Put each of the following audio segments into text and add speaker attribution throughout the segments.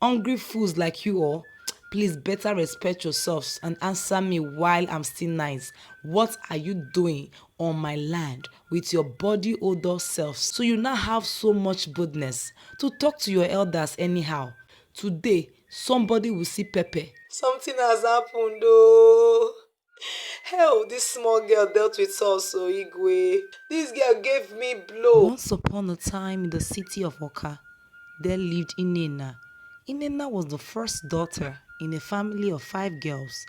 Speaker 1: Hungry fools like you all, please better respect yourselves and answer me while I'm still nice. What are you doing on my land with your body odor selves? So you now have so much boldness to talk to your elders anyhow. Today, somebody will see Pepe. Something has happened, oh. Hell, this small girl dealt with us, so Igwe. This girl gave me blow. Once upon a time in the city of Oka, there lived Inena. Inena was the first daughter in a family of 5 girls.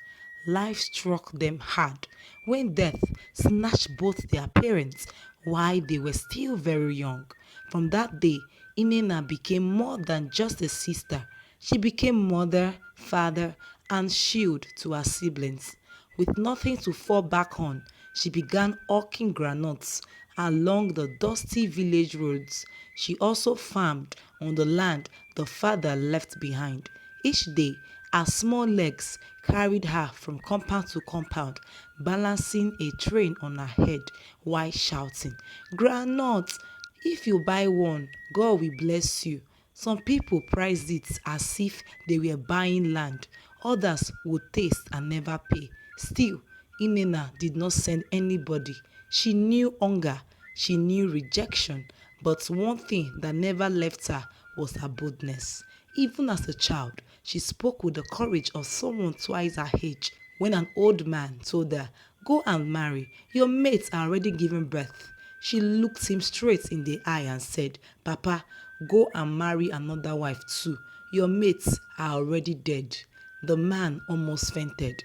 Speaker 1: Life struck them hard when death snatched both their parents while they were still very young. From that day, Inena became more than just a sister. She became mother, father, and shield to her siblings. With nothing to fall back on, she began hawking granuts along the dusty village roads. She also farmed on the land the father left behind. Each day, her small legs carried her from compound to compound, balancing a train on her head while shouting, "Granuts! If you buy one, God will bless you." Some people priced it as if they were buying land. Others would taste and never pay. Still, Inena did not send anybody. She knew hunger, she knew rejection, but one thing that never left her was her boldness. Even as a child, she spoke with the courage of someone twice her age. When an old man told her, "Go and marry, your mates are already giving birth," she looked him straight in the eye and said, "Papa, go and marry another wife too. Your mates are already dead." The man almost fainted.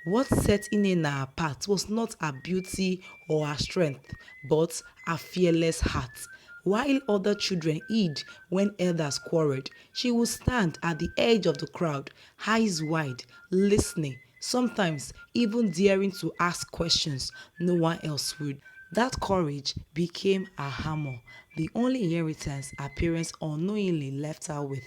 Speaker 1: What set Inena apart was not her beauty or her strength, but her fearless heart. While other children hid when elders quarreled, she would stand at the edge of the crowd, eyes wide, listening, sometimes even daring to ask questions no one else would. That courage became her armor, the only inheritance her parents unknowingly left her with.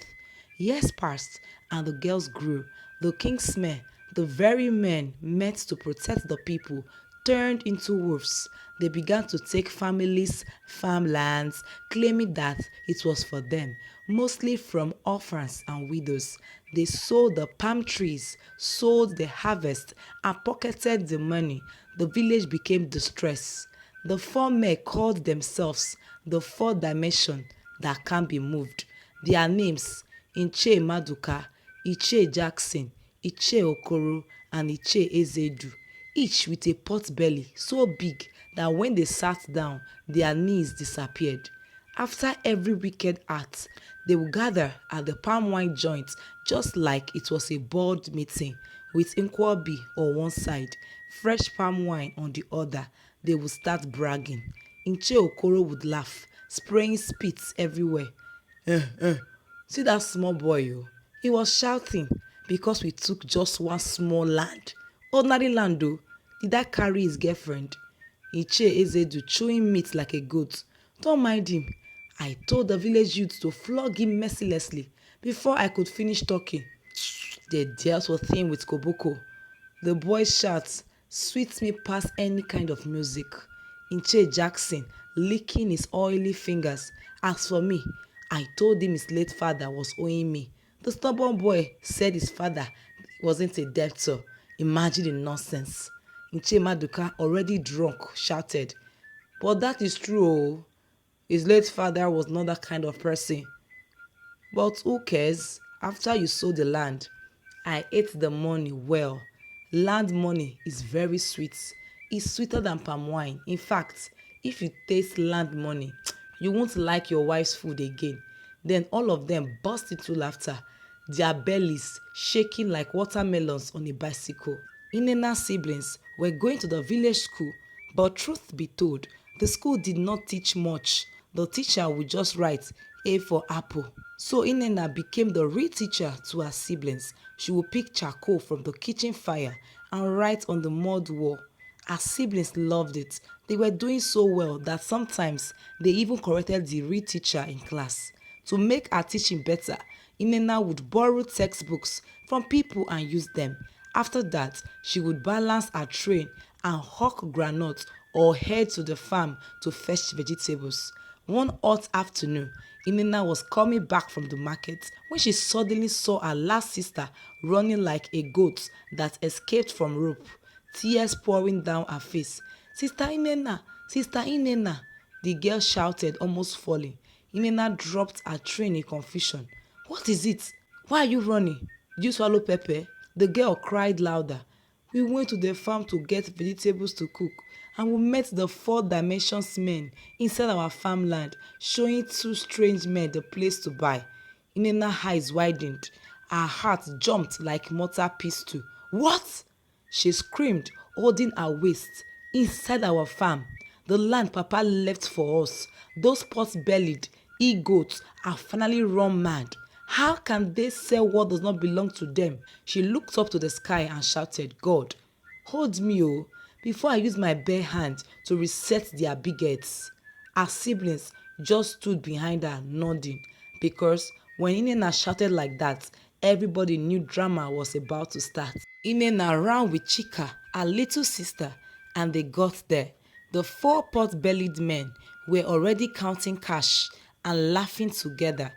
Speaker 1: Years passed, and the girls grew. The king's men, the very men meant to protect the people, turned into wolves. They began to take families' farmlands, claiming that it was for them, mostly from orphans and widows. They sold the palm trees, sold the harvest, and pocketed the money. The village became distressed. The four men called themselves the four dimension that can't be moved. Their names, Inche Maduka, Iche Jackson, Iche Okoro, and Iche Ezedu, each with a pot belly so big that when they sat down, their knees disappeared. After every wicked act, they would gather at the palm wine joint just like it was a board meeting, with Nkwobi on one side, fresh palm wine on the other. They would start bragging. Inche Okoro would laugh, spraying spits everywhere. See that small boy, oh. He was shouting because we took just one small land. Ordinary land though. Did I carry his girlfriend? Iche Ezedu chewing meat like a goat. Don't mind him. I told the village youth to flog him mercilessly. Before I could finish talking, they dealt with him with koboko. The boy's shouts sweet me past any kind of music. Inche Jackson licking his oily fingers. As for me, I told him his late father was owing me. The stubborn boy said his father wasn't a debtor. Imagine the nonsense. Inche Maduka, already drunk, shouted, "But that is true, oh. His late father was not that kind of person. But who cares? After you sold the land, I ate the money well. Land money is very sweet. It's sweeter than palm wine. In fact, if you taste land money, you won't like your wife's food again." Then all of them burst into laughter, their bellies shaking like watermelons on a bicycle. Inena's siblings were going to the village school, but truth be told, the school did not teach much. The teacher would just write A for apple. So Inena became the real teacher to her siblings. She would pick charcoal from the kitchen fire and write on the mud wall. Her siblings loved it. They were doing so well that sometimes they even corrected the real teacher in class. To make her teaching better, Inena would borrow textbooks from people and use them. After that, she would balance her train and hawk groundnuts or head to the farm to fetch vegetables. One hot afternoon, Inena was coming back from the market when she suddenly saw her last sister running like a goat that escaped from rope, tears pouring down her face. Sister Inena, Sister Inena, the girl shouted, almost falling. Inena dropped her tray in confusion. What is it? Why are you running? Did you swallow pepper? The girl cried louder. We went to the farm to get vegetables to cook, and we met the four dimensions men inside our farmland, showing two strange men the place to buy. Inena's eyes widened. Her heart jumped like mortar pistol. What? She screamed, holding her waist. Inside our farm, the land Papa left for us, those pot-bellied e-goats are finally run mad. How can they sell what does not belong to them? She looked up to the sky and shouted, God, hold me, oh, before I use my bare hand to reset their big heads. Her siblings just stood behind her, nodding, because when Inena shouted like that, everybody knew drama was about to start. Inena ran with Chika, her little sister, and they got there. The four pot-bellied men were already counting cash and laughing together.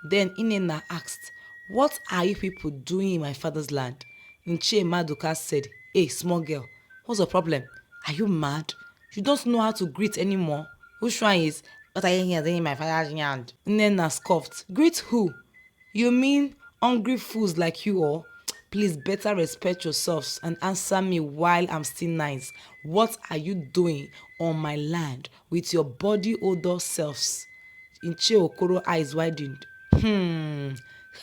Speaker 1: Then Inena asked, what are you people doing in my father's land? Nche Maduka said, hey, small girl, what's the problem? Are you mad? You don't know how to greet anymore. Which one is, what are you here doing in my father's land? Inena scoffed, greet who? You mean hungry fools like you all? Please better respect yourselves and answer me while I'm still nice. What are you doing on my land with your body odor selves? Nche Okoro eyes widened.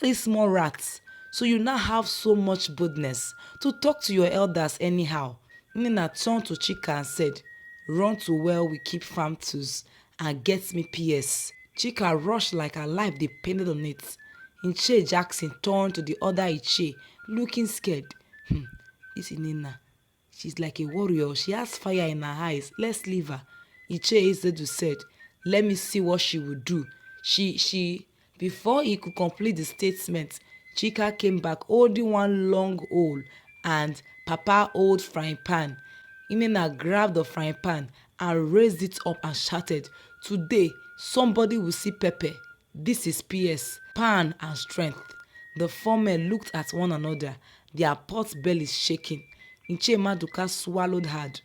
Speaker 1: These small rats. So you now have so much boldness to talk to your elders anyhow. Nina turned to Chika and said, run to where we keep farm tools and get me PS. Chika rushed like her life depended on it. Nche Jackson turned to the other Iche, looking scared. This is Nina. She's like a warrior. She has fire in her eyes. Let's leave her. Iche Ezedu said, let me see what she will do. Before he could complete the statement, Chika came back holding one long hole and Papa old frying pan. Inena grabbed the frying pan and raised it up and shouted, today, somebody will see Pepe. This is PS, pan and strength. The four men looked at one another, their pot bellies shaking. Nche Maduka swallowed hard.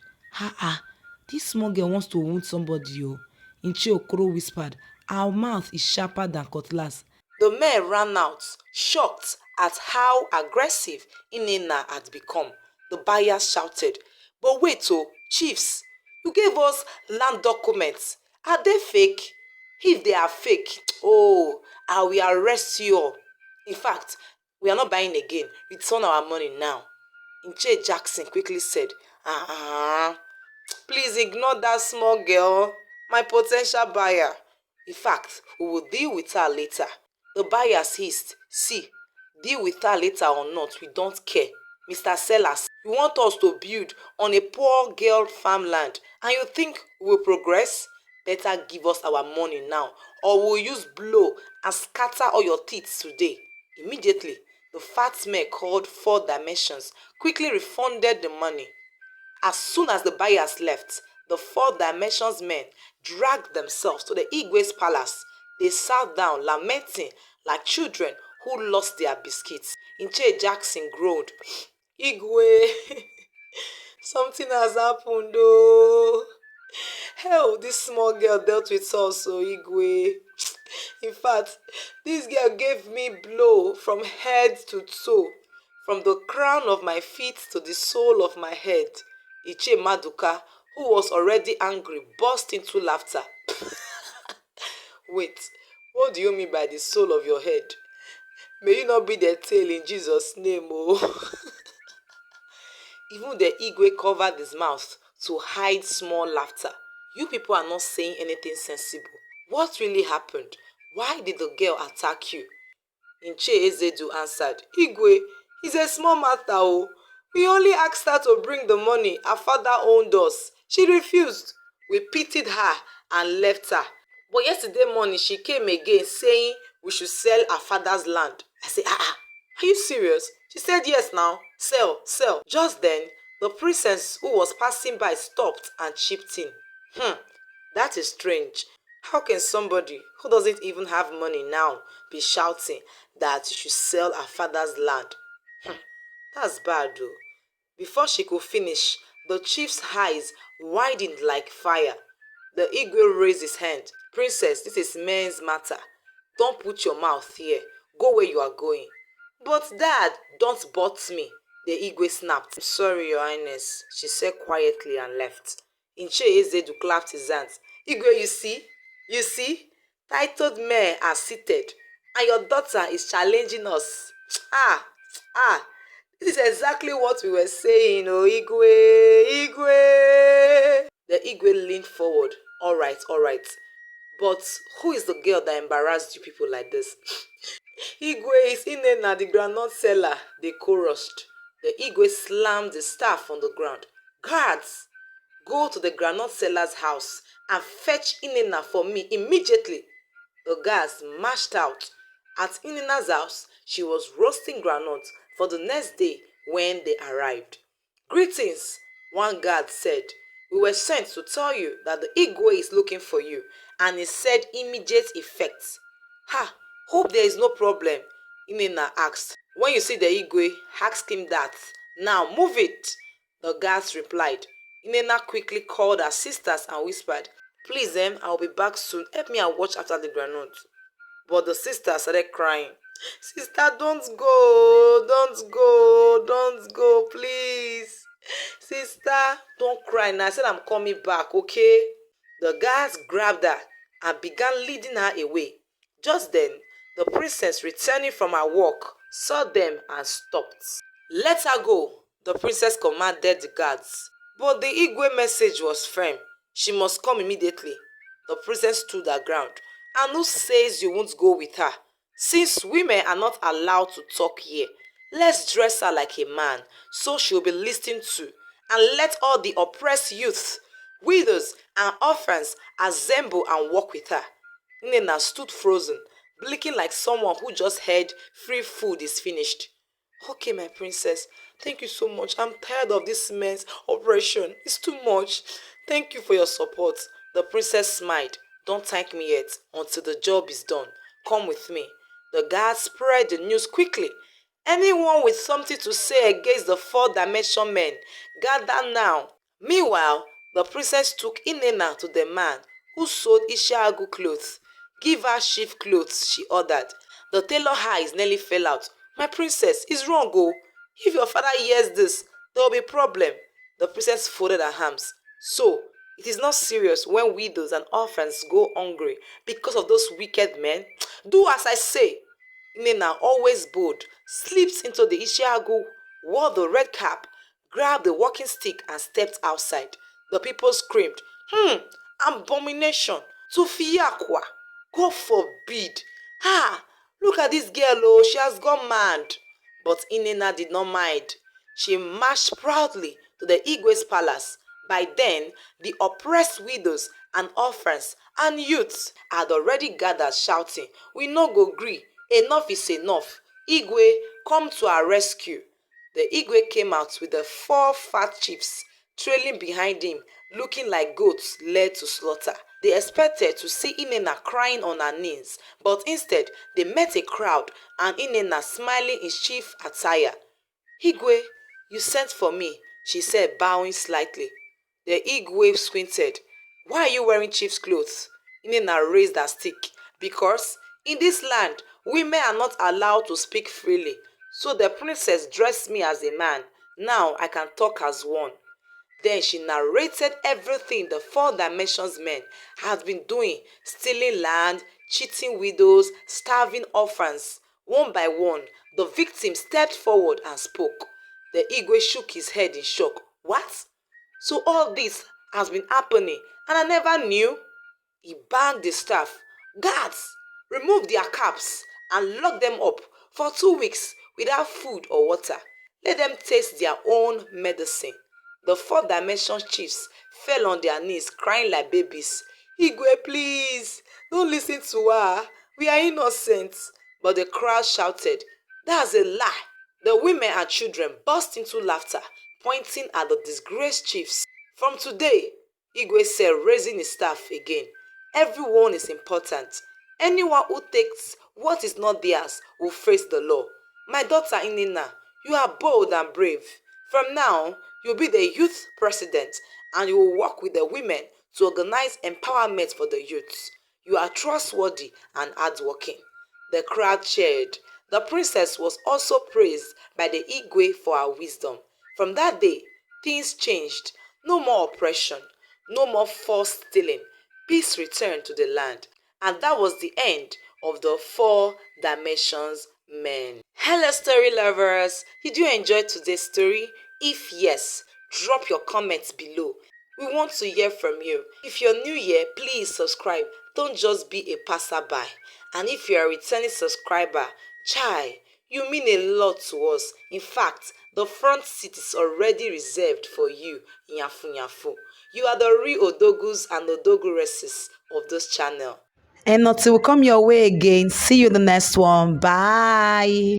Speaker 1: This small girl wants to wound somebody, oh. Nche Okoro whispered, our mouth is sharper than cutlass. The men ran out, shocked at how aggressive Inena had become. The buyers shouted, but wait, oh, chiefs, you gave us land documents. Are they fake? If they are fake, oh, I will arrest you all. In fact, we are not buying again. Return our money now. Nche Jackson quickly said, please ignore that small girl, my potential buyer. In fact, we will deal with her later. The buyers hissed, see, deal with her later or not, we don't care. Mr. Sellers, you want us to build on a poor girl farmland and you think we will progress? Better give us our money now or we'll use blow and scatter all your teeth today. Immediately, the fat man called four dimensions quickly refunded the money. As soon as the buyers left, the four dimensions men dragged themselves to the Igwe's palace. They sat down lamenting like children who lost their biscuits. Nche Jackson groaned, Igwe, something has happened oh. Hell, this small girl dealt with us, so Igwe. In fact, this girl gave me blow from head to toe, from the crown of my feet to the sole of my head. Iche Maduka, who was already angry, burst into laughter. Wait, what do you mean by the sole of your head? May you not be the tail in Jesus' name, oh. Even the Igwe covered his mouth to hide small laughter. You people are not saying anything sensible. What really happened? Why did the girl attack you? Nche Ezedu answered, Igwe, it's a small matter, oh. We only asked her to bring the money her father owned us. She refused. We pitied her and left her. But yesterday morning she came again saying we should sell her father's land. I said, are you serious? She said, yes now. Sell, sell. Just then, the princess who was passing by stopped and chipped in. That is strange. How can somebody who doesn't even have money now be shouting that you should sell her father's land? That's bad though. Before she could finish, the chief's eyes widened like fire. The Igwe raised his hand. Princess, this is men's matter. Don't put your mouth here. Go where you are going. But dad, don't butt me. The Igwe snapped. I'm sorry, your highness, she said quietly and left. Inche Ezedu clapped his hands. Igwe, you see, titled men are seated, and your daughter is challenging us. Ah, ah, this is exactly what we were saying, oh Igwe, Igwe. The Igwe leaned forward. All right, all right. But who is the girl that embarrassed you people like this? Igwe is Inena, the groundnut seller, they chorused. The Igwe slammed the staff on the ground. Guards, go to the groundnut seller's house and fetch Inena for me immediately. The guards marched out. At Inena's house, she was roasting groundnut for the next day when they arrived. Greetings, one guard said. We were sent to tell you that the Igwe is looking for you, and he said immediate effect. Ha! Hope there is no problem, Inena asked. When you see the Igwe, ask him that. Now move it, the guards replied. Inena quickly called her sisters and whispered, Please, I'll be back soon. Help me and watch after the granite. But the sister started crying. Sister, don't go, don't go, please. Sister, don't cry now. I said I'm coming back, okay? The guards grabbed her and began leading her away. Just then, the princess returning from her walk saw them and stopped. Let her go, the princess commanded the guards. But the Igwe message was firm. She must come immediately. The princess stood her ground. And who says you won't go with her? Since women are not allowed to talk here, let's dress her like a man so she'll be listened to. And let all the oppressed youths, widows, and orphans assemble and walk with her. Nena stood frozen, blinking like someone who just heard free food is finished. Okay, my princess, thank you so much. I'm tired of this men's operation. It's too much. Thank you for your support. The princess smiled. Don't thank me yet until the job is done. Come with me. The guards spread the news quickly. Anyone with something to say against the four-dimension men, gather now. Meanwhile, the princess took Inena to the man who sold Ishiagu clothes. Give her sheaf clothes, she ordered. The tailor eyes nearly fell out. My princess, it's wrong, oh. If your father hears this, there will be problem. The princess folded her arms. So, it is not serious when widows and orphans go hungry because of those wicked men. Do as I say. Nena, always bold, slipped into the Ishiagu, wore the red cap, grabbed the walking stick and stepped outside. The people screamed, abomination, Tufiakwa, God forbid. Ah, look at this girl, oh, she has gone mad. But Inena did not mind. She marched proudly to the Igwe's palace. By then, the oppressed widows and orphans and youths had already gathered shouting, We no go gree, enough is enough. Igwe, come to our rescue. The Igwe came out with the four fat chiefs trailing behind him, looking like goats led to slaughter. They expected to see Inena crying on her knees, but instead they met a crowd and Inena smiling in chief attire. Igwe, you sent for me, she said, bowing slightly. The Igwe squinted. Why are you wearing chief's clothes? Inena raised her stick. Because in this land, women are not allowed to speak freely. So the princess dressed me as a man. Now I can talk as one. Then she narrated everything the four dimensions men had been doing, stealing land, cheating widows, starving orphans. One by one, the victim stepped forward and spoke. The Igwe shook his head in shock. What? So all this has been happening and I never knew? He banged the staff. Guards, remove their caps and lock them up for 2 weeks without food or water. Let them taste their own medicine. The four-dimension chiefs fell on their knees crying like babies. Igwe, please, don't listen to her. We are innocent. But the crowd shouted, That's a lie. The women and children burst into laughter, pointing at the disgraced chiefs. From today, Igwe said, raising his staff again, Everyone is important. Anyone who takes what is not theirs will face the law. My daughter Inina, you are bold and brave. From now, you'll be the youth president and you will work with the women to organize empowerment for the youths. You are trustworthy and hardworking. The crowd cheered. The princess was also praised by the Igwe for her wisdom. From that day, things changed. No more oppression, no more forced stealing. Peace returned to the land. And that was the end of the four dimensions men. Hello, story lovers. Did you enjoy today's story? If yes, drop your comments below. We want to hear from you. If you're new here, please subscribe. Don't just be a passerby. And if you're a returning subscriber, chai, you mean a lot to us. In fact, the front seat is already reserved for you, Nyafu Nyafu. You are the real Odogus and Odoguresses of this channel. And until we come your way again, see you in the next one. Bye.